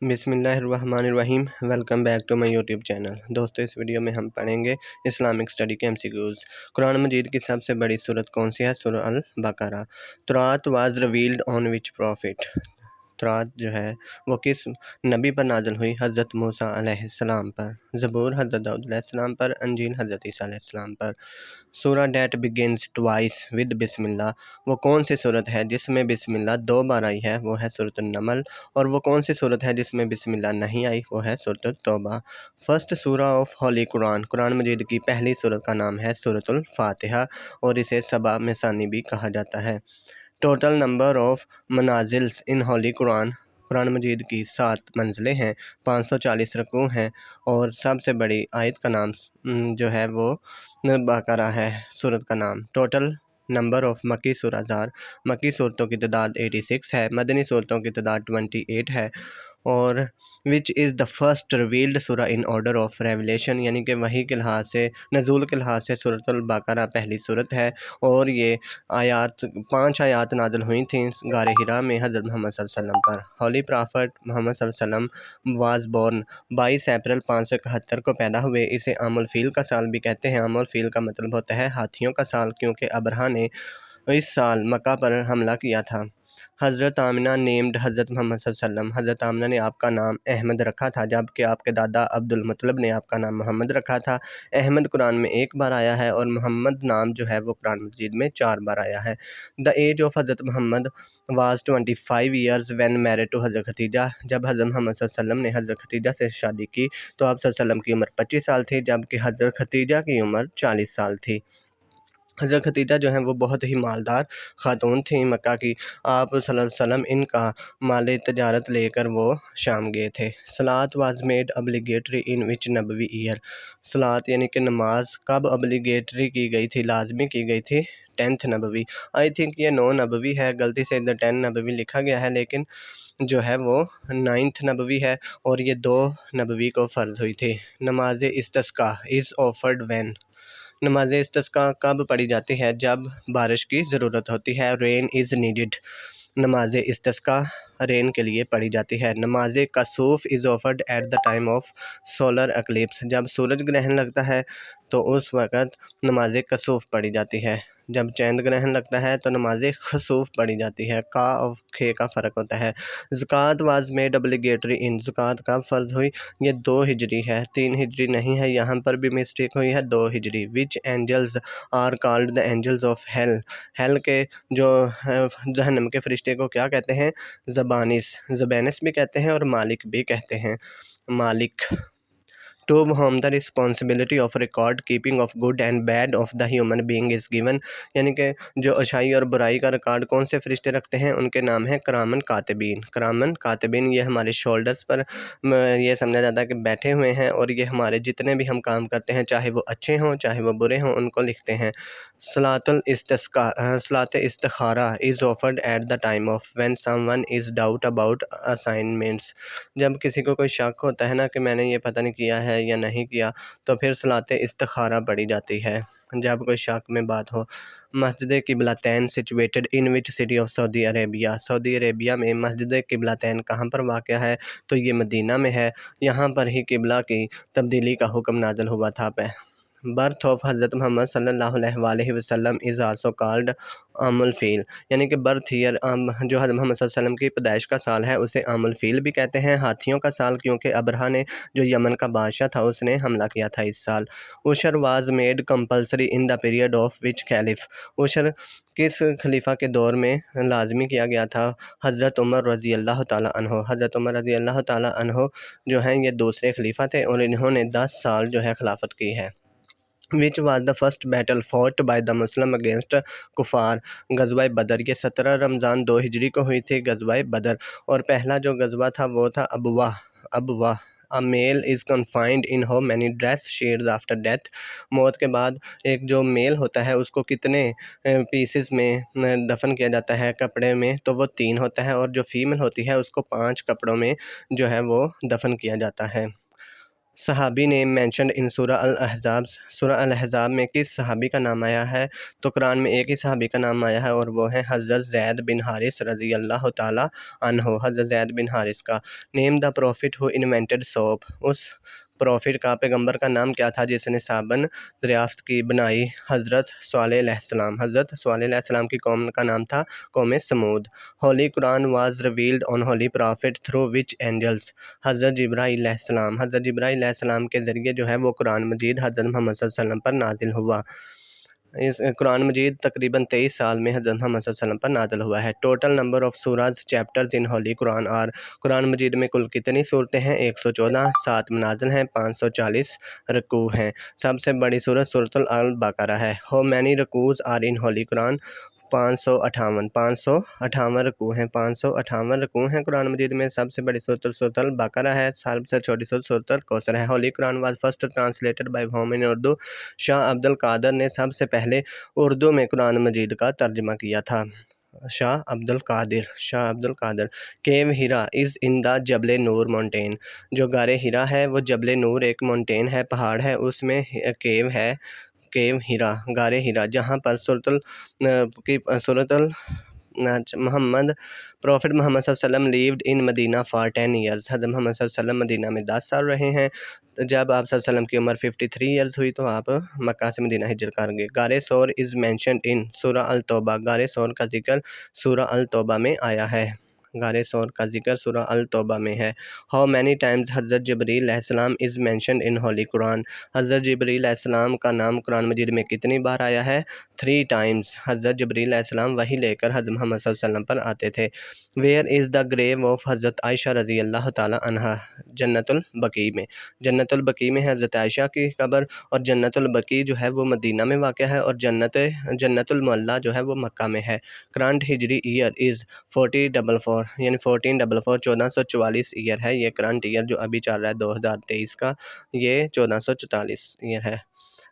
بسم اللہ الرحمن الرحیم۔ Welcome back to my YouTube channel. دوستو، اس ویڈیو میں ہم پڑھیں گے اسلامک اسٹڈی کے MCQs۔ قرآن مجید کی سب سے بڑی سورت کون سی ہے؟ سورہ البقرہ۔ تورات was revealed on which prophet? تورات جو ہے وہ کس نبی پر نازل ہوئی؟ حضرت موسیٰ علیہ السلام پر۔ زبور حضرت داؤد علیہ السلام پر۔ انجیل حضرت عیسیٰ علیہ السلام پر۔ سورہ ڈیٹ بگنز ٹوائس ود بسم اللہ، وہ کون سی صورت ہے جس میں بسم اللہ 2 بار آئی ہے؟ وہ ہے سورۃ النمل۔ اور وہ کون سی صورت ہے جس میں بسم اللہ نہیں آئی؟ وہ ہے سورۃ التوبہ۔ فرسٹ سورہ آف ہولی قرآن، قرآن مجید کی پہلی صورت کا نام ہے سورۃ الفاتحہ، اور اسے سبع مثانی بھی کہا جاتا ہے۔ ٹوٹل نمبر آف منازلس ان ہولی قرآن، قرآن مجید کی 7 منزلیں ہیں، 540 رکوع ہیں، اور سب سے بڑی آیت کا نام جو ہے وہ بقرہ ہے، سورت کا نام۔ ٹوٹل نمبر آف مکی سورہ، مکی صورتوں کی تعداد 86 ہے، مدنی صورتوں کی تعداد 28 ہے۔ اور وچ از دا فرسٹ ریویلڈ سورہ ان آرڈر آف ریویلیشن، یعنی کہ وحی کے لحاظ سے، نزول کے لحاظ سے سورۃ البقرہ پہلی صورت ہے، اور یہ 5 آیات نازل ہوئی تھیں غار حرا میں حضرت محمد صلی اللہ علیہ وسلم پر۔ ہولی پرافٹ محمد صلی اللہ علیہ وسلم واز بورن 22 اپریل 571 کو پیدا ہوئے۔ اسے عام الفیل کا سال بھی کہتے ہیں۔ عام الفیل کا مطلب ہوتا ہے ہاتھیوں کا سال، کیونکہ ابرہہ نے اس سال مکہ پر حملہ کیا تھا۔ حضرت آمنہ نیمڈ حضرت محمد صلی اللہ علیہ وسلم، حضرت آمنہ نے آپ کا نام احمد رکھا تھا، جبکہ آپ کے دادا عبد المطلب نے آپ کا نام محمد رکھا تھا۔ احمد قرآن میں 1 بار آیا ہے، اور محمد نام جو ہے وہ قرآن مجید میں 4 بار آیا ہے۔ دا age of Hazrat Muhammad was 25 years when married to Hazrat Khadija, جب حضرت محمد صلی اللہ علیہ وسلم نے حضرت ختیجہ سے شادی کی تو آپ صلی اللہ علیہ وسلم کی عمر 25 سال تھی، جبکہ حضرت ختیجہ کی عمر 40 سال تھی۔ حضرت ختیجہ جو ہیں وہ بہت ہی مالدار خاتون تھیں مکہ کی۔ آپ صلی اللہ علیہ وسلم ان کا مال تجارت لے کر وہ شام گئے تھے۔ صلاۃ واز میڈ ابلیگیٹری ان وچ نبوی ایئر؟ صلاۃ یعنی کہ نماز کب ابلیگیٹری کی گئی تھی، لازمی کی گئی تھی؟ 10th نبوی۔ آئی تھنک یہ 9 نبوی ہے، غلطی سے ادھر 10 نبوی لکھا گیا ہے، لیکن جو ہے وہ 9th نبوی ہے، اور یہ 2 نبوی کو فرض ہوئی تھی۔ نماز استسقاء از آفرڈ وین؟ نماز استسقاء کب پڑھی جاتی ہے؟ جب بارش کی ضرورت ہوتی ہے۔ رین از نیڈڈ، نماز استسقاء رین کے لیے پڑھی جاتی ہے۔ Namaz Kusoof is offered at the time of solar eclipse, جب سورج گرہن لگتا ہے تو اس وقت نماز کسوف پڑھی جاتی ہے۔ جب چاند گرہن لگتا ہے تو نماز خسوف پڑھی جاتی ہے۔ کا اور کھے کا فرق ہوتا ہے۔ زکوٰۃ واز میڈ ابلیگیٹری ان، زکوٰۃ کب فرض ہوئی؟ یہ 2 ہجری ہے، 3 ہجری نہیں ہے، یہاں پر بھی مسٹیک ہوئی ہے، 2 Hijri. Which angels are called the angels of hell? Hell کے جو جہنم کے فرشتے کو کیا کہتے ہیں؟ زبانس بھی کہتے ہیں، اور مالک بھی کہتے ہیں، Malik. To whom the responsibility of record keeping of good and bad of the human being is given، یعنی کہ جو اچھائی اور برائی کا ریکارڈ کون سے فرشتے رکھتے ہیں؟ ان کے نام ہیں کرامن کاتبین۔ کرامن کاتبین یہ ہمارے شولڈرز پر یہ سمجھا جاتا ہے کہ بیٹھے ہوئے ہیں، اور یہ ہمارے جتنے بھی ہم کام کرتے ہیں، چاہے وہ اچھے ہوں چاہے وہ برے ہوں، ان کو لکھتے ہیں۔ صلاۃ استخارہ is offered at the time of when someone is doubt about assignments، جب کسی کو کوئی شک ہوتا ہے نا کہ میں نے یہ پتہ نہیں کیا ہے یا نہیں کیا، تو پھر صلاۃ استخارہ پڑھی جاتی ہے جب کوئی شک میں بات ہو۔ Masjid Qiblatain situated in which city of Saudi Arabia? Saudi Arabia میں مسجد قبلتین کہاں پر واقع ہے؟ تو یہ مدینہ میں ہے، یہاں پر ہی قبلہ کی تبدیلی کا حکم نازل ہوا تھا۔ برتھ آف حضرت محمد صلی اللہ علیہ وآلہ وسلم از آلسو کالڈ عام الفیل، یعنی کہ برتھ ایئر جو حضرت محمد صلی اللہ علیہ وسلم کی پیدائش کا سال ہے اسے عام الفیل بھی کہتے ہیں، ہاتھیوں کا سال، کیونکہ ابرہہ نے جو یمن کا بادشاہ تھا اس نے حملہ کیا تھا اس سال۔ عشر was made compulsory in the period of which caliph? عشر کس خلیفہ کے دور میں لازمی کیا گیا تھا؟ حضرت عمر رضی اللہ تعالیٰ عنہ۔ حضرت عمر رضی اللہ تعالیٰ عنہ جو ہیں یہ دوسرے خلیفہ تھے، اور انہوں نے 10 سال جو ہے خلافت کی ہے۔ Which was the first battle fought by the Muslim against کفار؟ غزوہ بدر، یہ 17 رمضان 2 ہجری کو ہوئی تھی غزوہ بدر، اور پہلا جو غزوہ تھا وہ تھا ابواہ۔ A male is confined in how many dress shades after death؟ موت کے بعد ایک جو میل ہوتا ہے اس کو کتنے پیسز میں دفن کیا جاتا ہے کپڑے میں؟ تو وہ 3 ہوتا ہے، اور جو فیمل ہوتی ہے اس کو 5 کپڑوں میں جو ہے وہ دفن کیا جاتا ہے۔ صحابی نیم مینشنڈ ان سورہ الاحزاب، سورہ الاحزاب میں کس صحابی کا نام آیا ہے؟ تو قرآن میں ایک ہی صحابی کا نام آیا ہے اور وہ ہے حضرت زید بن حارث رضی اللہ تعالیٰ عنہ، حضرت زید بن حارث کا۔ نیم دا پروفٹ ہو انوینٹڈ سوپ، اس پروفٹ کا پیغمبر کا نام کیا تھا جس نے صابن دریافت کی بنائی؟ حضرت صالح علیہ السلام، حضرت صالح علیہ السلام کی قوم کا نام تھا قوم Thamud. Holy Quran was revealed on holy prophet through which angels? Hazrat Jibrail علیہ السلام، حضرت جبرائیل علیہ السلام کے ذریعے جو ہے وہ قرآن مجید حضرت محمد صلی اللہ علیہ وسلم پر نازل ہوا۔ اس قرآن مجید تقریباً 23 سال میں حضرت محمد صلی اللہ علیہ وسلم پر نازل ہوا ہے۔ ٹوٹل نمبر آف سوراز چیپٹرز ان ہولی قرآن اور قرآن مجید میں کل کتنی صورتیں ہیں؟ 114، 7 منازل ہیں، 540 رکوع ہیں۔ سب سے بڑی سورت سورۃ البقرہ ہے۔ ہو مینی رکوعز آر ان ہولی قرآن؟ 558 رکوع ہیں، 558 رکوع ہیں قرآن مجید میں۔ سب سے بڑی سورت سورۃ البقرہ ہے، سب سے چھوٹی سورت سورۃ الکوثر ہے۔ Holy Quran was first translated by whom in Urdu? Shah Abdul Qadir نے سب سے پہلے اردو میں قرآن مجید کا ترجمہ کیا تھا۔ شاہ عبد القادر۔ کیو ہیرا از ان دا جبل نور ماؤنٹین؟ جو غار ہیرا ہے وہ جبل نور ایک ماؤنٹین ہے، پہاڑ ہے، اس میں کیو ہے، کیو ہیرا، غار ہیرا، جہاں پر محمد پروفٹ محمد صلی اللہ علیہ وسلم lived in Medina for 10 years. حضرت محمد صلی اللہ علیہ وسلم مدینہ میں 10 سال رہے ہیں۔ جب آپ صلی اللہ علیہ وسلم کی عمر 53 ایئرز ہوئی تو آپ مکہ سے مدینہ ہجرت کر گئے۔ غار ثور از مینشنڈ ان سورہ التوبہ؟ غار ثور کا ذکر سورہ التوبہ میں آیا ہے، غار ثور کا ذکر سورہ التوبہ میں ہے۔ ہاؤ مینی ٹائمز حضرت جبرائیل علیہ السلام از مینشنڈ ان ہولی قرآن؟ حضرت جبرائیل علیہ السلام کا نام قرآن مجید میں کتنی بار آیا ہے؟ 3 ٹائمز۔ حضرت جبرائیل علیہ السلام وحی لے کر حضرت محمد صلی اللہ علیہ وسلم پر آتے تھے۔ ویئر از دا گریو آف حضرت عائشہ رضی اللہ تعالیٰ عنہا؟ جنت البقیع میں۔ جنت البقیع میں حضرت عائشہ کی قبر، اور جنت البقیع جو ہے وہ مدینہ میں واقع ہے، اور جنت المعلیٰ جو ہے وہ مکہ میں ہے۔ کرنٹ ہجری ایئر از 1444، یعنی 1444 ایئر ہے یہ کرنٹ ایئر جو ابھی چل رہا ہے 2023 کا، یہ 1444 ایئر ہے۔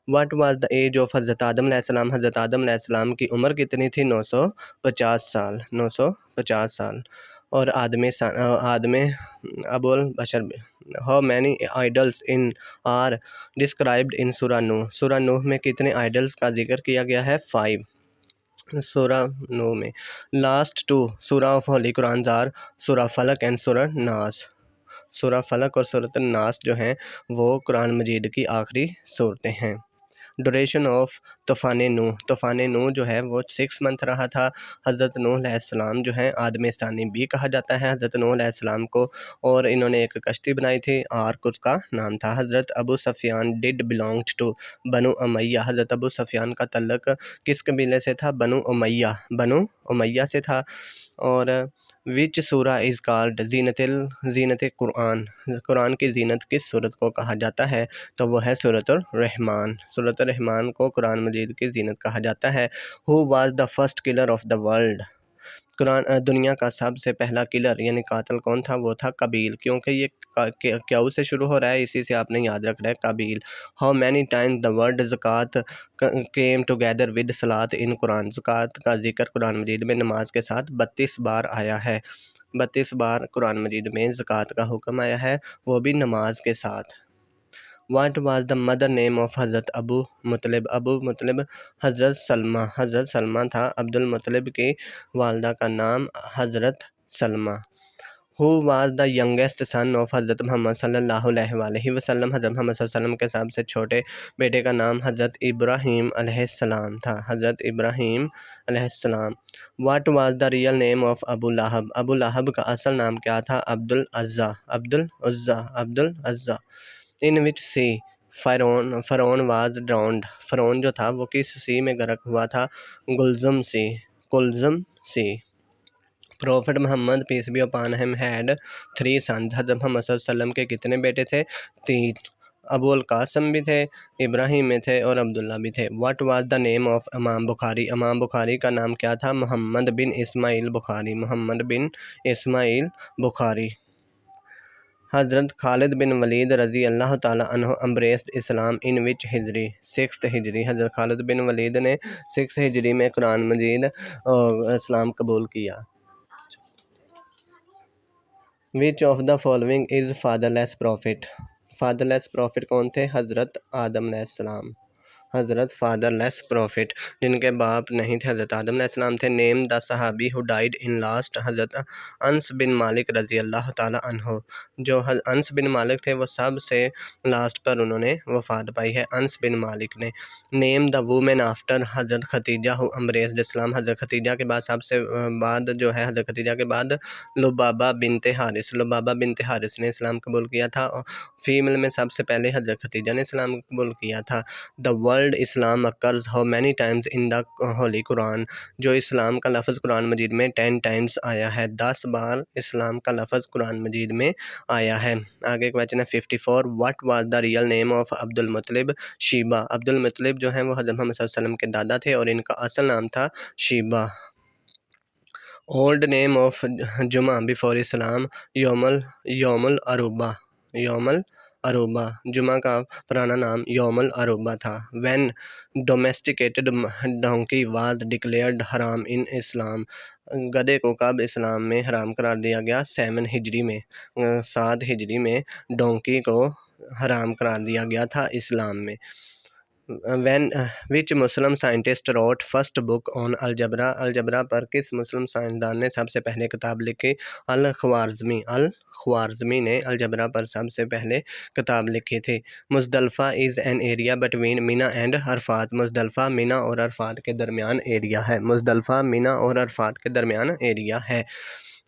What was the age of حضرت آدم علیہ السلام؟ حضرت آدم علیہ السلام کی عمر کتنی تھی؟ 950 سال، 950 سال۔ اور آدم ابو البشر۔ How many idols in are described in سورہ نوح؟ سورہ نوح میں کتنے آئیڈلس کا ذکر کیا گیا ہے؟ 5 سورہ نوح میں۔ لاسٹ 2 سورہ آف ہولی قرآن آر سورہ فلق اینڈ سورہ ناس؟ سورہ فلق اور سورۃ الناس جو ہیں وہ قرآن مجید کی آخری صورتیں ہیں۔ ڈوریشن آف طوفان نوح؟ طوفان نوح جو ہے وہ 6 منتھ رہا تھا۔ حضرت نوح علیہ السلام جو ہیں آدم ثانی بھی کہا جاتا ہے حضرت نوح علیہ السلام کو، اور انہوں نے ایک کشتی بنائی تھی، آرک اس کا نام تھا۔ حضرت ابو سفیان ڈڈ بلانگڈ ٹو بنو امیہ؟ حضرت ابو سفیان کا تعلق کس قبیلے سے تھا؟ بنو امیہ سے تھا۔ اور وچ سورہ از کالڈ زینت قرآن؟ قرآن کی زینت کس سورت کو کہا جاتا ہے؟ تو وہ ہے سورۃ الرحمن۔ سورۃ الرحمن کو قرآن مجید کی زینت کہا جاتا ہے۔ Who was the first colour of the world? دنیا کا سب سے پہلا کلر یعنی قاتل کون تھا؟ وہ تھا قابیل، کیونکہ یہ کیاؤ سے شروع ہو رہا ہے، اسی سے آپ نے یاد رکھ رہا ہے Qabil. How many times the word zakat came together with salah in قرآن؟ زکوٰۃ کا ذکر قرآن مجید میں نماز کے ساتھ 32 بار آیا ہے، 32 بار قرآن مجید میں زکوٰۃ کا حکم آیا ہے، وہ بھی نماز کے ساتھ۔ What was the mother name of حضرت ابو مطلب؟ ابو مطلب حضرت سلمہ، حضرت سلمہ تھا عبد المطلب کی والدہ کا نام Hazrat Salma. Who was the youngest son of Hazrat محمد صلی اللہ علیہ وآلہ وسلم؟ حضرت محمد صلی اللہ علیہ وسلم کے سب سے چھوٹے بیٹے کا نام حضرت ابراہیم علیہ السلام تھا، حضرت ابراہیم علیہ السلام۔ What was the real name of Abu Lahab? Abu لہب کا اصل نام کیا تھا؟ عبد العزیٰ۔ ان وچ سی فرعون واز ڈراؤنڈ؟ فرعون جو تھا وہ کس سی میں غرق ہوا تھا؟ Qulzum sea. Prophet Muhammad peace be upon him had 3 sons? Hazrat محمد صلی اللہ علیہ وسلم کے کتنے بیٹے تھے؟ 3۔ ابو القاسم بھی تھے، ابراہیم میں تھے، اور عبداللہ بھی تھے۔ What was the name of امام بخاری؟ امام بخاری کا نام کیا تھا؟ محمد بن اسماعیل بخاری، محمد بن اسماعیل بخاری۔ حضرت خالد بن ولید رضی اللہ تعالیٰ عنہ امبریسڈ اسلام ان وچ ہجری؟ 6 ہجری۔ حضرت خالد بن ولید نے 6 ہجری میں قرآن مجید اسلام قبول کیا۔ Which of the following is fatherless prophet? Fatherless prophet کون تھے؟ حضرت آدم علیہ السلام، حضرت فادر لیس پروفٹ، جن کے باپ نہیں تھے، حضرت آدم علیہ السلام تھے۔ نیم دا صحابی ہو ڈائیڈ ان لاسٹ، حضرت انس بن مالک رضی اللہ تعالیٰ عنہ، جو انس بن مالک تھے وہ سب سے لاسٹ پر انہوں نے وفات پائی ہے، انس بن مالک نے۔ نیم دا وومن آفٹر، حضرت ختیجہ ہو امبریسڈ اسلام، حضرت ختیجہ کے بعد سب سے بعد جو ہے حضرت ختیجہ کے بعد لبابہ بنت حارث، لبابہ بنت حارث نے اسلام قبول کیا تھا، اور فیمل میں سب سے پہلے حضرت ختیجہ نے اسلام قبول کیا تھا۔ The world Islam occurs how many times in the holy Quran, جو اسلام کا لفظ قرآن مجید میں 10 ٹائمز آیا ہے، 10 بار اسلام کا لفظ قرآن مجید میں آیا ہے۔ آگے کویسچن ہے 54، what was the real name of عبد المطلب؟ شیبہ، عبد المطلب جو ہیں وہ حضرت محمد صلی اللہ علیہ وسلم کے دادا تھے اور ان کا اصل نام تھا شیبہ۔ اولڈ نیم آف جمعہ بفور اسلام؟ یوم العروبہ، یوم العروبہ، جمعہ کا پرانا نام یوم العروبہ تھا۔ وین ڈومیسٹیکیٹڈ ڈونکی واز ڈکلیئرڈ حرام ان اسلام، گدھے کو کب اسلام میں حرام قرار دیا گیا؟ 7 ہجری میں، 7 ہجری میں ڈونکی کو حرام قرار دیا گیا تھا اسلام میں۔ وچ مسلم سائنٹسٹ روٹ فرسٹ بک آن الجبرا، الجبرا پر کس مسلم سائنسدان نے سب سے پہلے کتاب لکھی؟ الخوارزمی، الخوارزمی نے الجبرا پر سب سے پہلے کتاب لکھی تھی۔ Muzdalifah is an area between Mina and Arafat, Muzdalifah Mina اور عرفات کے درمیان ایریا ہے، مزدلفہ مینا اور عرفات کے درمیان ایریا ہے۔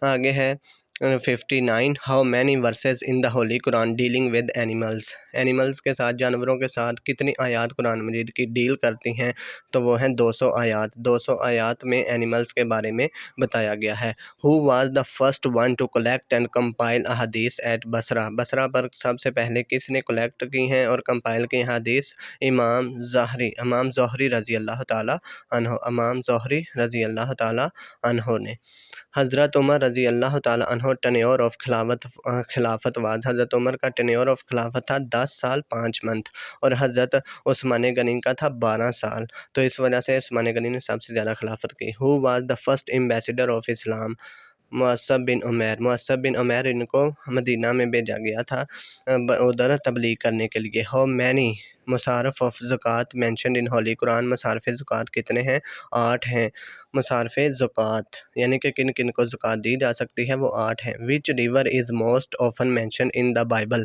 آگے ہے 59، how many verses in the holy Quran dealing with animals, animals کے ساتھ، جانوروں کے ساتھ کتنی آیات قرآن مجید کی ڈیل کرتی ہیں؟ تو وہ ہیں 200 آیات، 200 آیات میں اینیملز کے بارے میں بتایا گیا ہے۔ Who was the first one to collect and compile احادیث ایٹ بصرہ، بصرہ پر سب سے پہلے کس نے کلیکٹ کی ہیں اور کمپائل کی حدیث؟ امام زہری، امام زہری رضی اللہ تعالیٰ عنہ، امام زہری رضی اللہ تعالیٰ عنہ نے۔ حضرت عمر رضی اللہ تعالیٰ عنہ ٹینیور آف خلافت واز، حضرت عمر کا ٹینیور آف خلافت تھا 10 سال 5 منتھ، اور حضرت عثمان غنی کا تھا 12 سال، تو اس وجہ سے عثمان غنی نے سب سے زیادہ خلافت کی۔ Who was the first ambassador of Islam? Musab bin Umair, Musab bin Umair, ان کو مدینہ میں بھیجا گیا تھا ادھر تبلیغ کرنے کے لیے۔ ہاؤ مینی مصارف آف زکوٰۃ مینشنڈ ان ہولی قرآن، مصارف زکوٰۃ کتنے ہیں؟ 8 ہیں مصارف زکوٰۃ، یعنی کہ کن کن کو زکوٰۃ دی جا سکتی ہے، وہ 8 ہیں۔ Which river is most often mentioned in the Bible,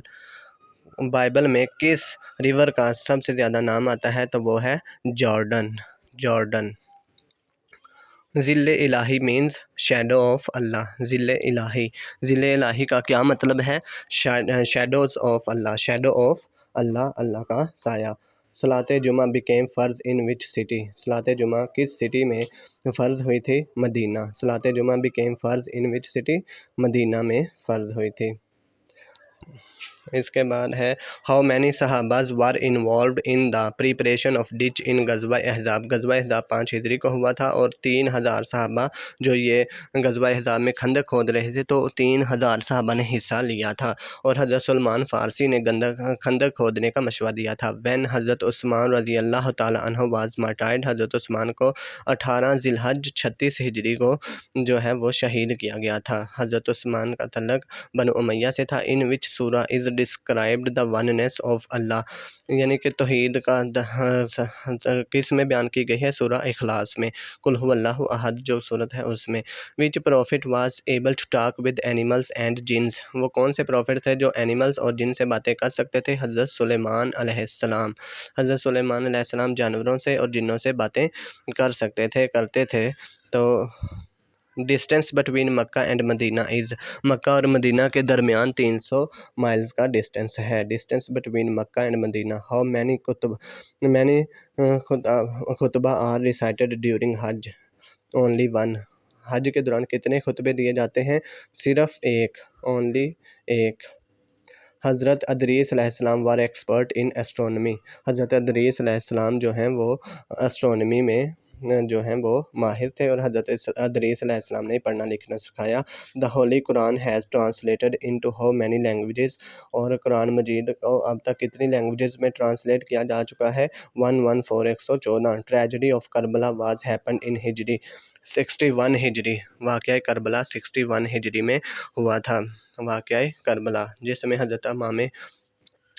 Bible میں کس ریور کا سب سے زیادہ نام آتا ہے؟ تو وہ ہے جارڈن، جارڈن۔ ذل الہی مینز شیڈو آف اللہ، ذل الہی، ذل الہی کا کیا مطلب ہے؟ Shadows of Allah, shadow of Allah, Allah کا سایہ۔ صلاۃ جمعہ بیکیم فرض ان وچ سٹی، صلاۃ جمعہ کس سٹی میں فرض ہوئی تھی؟ مدینہ، صلاۃ جمعہ بیکیم فرض ان وچ سٹی، مدینہ میں فرض ہوئی تھی۔ اس کے بعد ہے how many Sahabas were involved in the preparation of ditch in Ghazwa Ahzab, غزوہ احزاب 5 ہجری کو ہوا تھا، اور 3000 صحابہ جو یہ غزوہ احزاب میں خندق کھود رہے تھے، تو 3000 صحابہ نے حصہ لیا تھا، اور حضرت سلمان فارسی نے خندق کھودنے کا مشورہ دیا تھا۔ وین حضرت عثمان رضی اللہ تعالیٰ عنہ واز مارٹائرڈ، حضرت عثمان کو 18 ذی الحج 36 ہجری کو جو ہے وہ شہید کیا گیا تھا۔ حضرت عثمان کا تعلق بنو امیہ سے تھا۔ In which Surah is described the oneness of Allah, یعنی کہ توحید کا کس میں بیان کی گئی ہے؟ سورہ اخلاص میں، قل هو اللہ احد جو صورت ہے اس میں۔ Which prophet was able to talk with animals and jinns, وہ کون سے پروفٹ تھے جو اینیملز اور جن سے باتیں کر سکتے تھے؟ حضرت سلیمان علیہ السلام، حضرت سلیمان علیہ السلام جانوروں سے اور جنوں سے باتیں کر سکتے تھے، کرتے تھے۔ تو distance between Makkah and Madina is, Makkah اور مدینہ کے درمیان 300 مائلز کا ڈسٹینس ہے، distance between Makkah and Madina. How many khutbah are recited during Hajj? Only 1، Hajj کے دوران کتنے خطبے دیے جاتے ہیں؟ صرف ایک، اونلی ایک۔ حضرت ادریس علیہ السلام وار ایکسپرٹ ان ایسٹرونومی، حضرت ادریس علیہ السلام جو ہیں وہ ایسٹرونومی میں جو ہیں وہ ماہر تھے، اور حضرت ادریس علیہ السلام نے پڑھنا لکھنا سکھایا۔ The holy Quran has translated into how many languages, اور قرآن مجید کو اب تک کتنی لینگویجز میں ٹرانسلیٹ کیا جا چکا ہے؟ 114، 114۔ Tragedy of Karbala was happened in ہجری 61 ہجری، واقعہ کربلا 61 ہجری میں ہوا تھا، واقعہ کربلا جس میں حضرت امام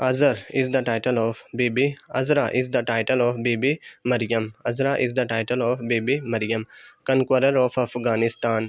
Azra is the title of Bibi Maryam. Azra is the title of Bibi Maryam. Conqueror of Afghanistan,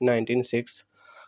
1906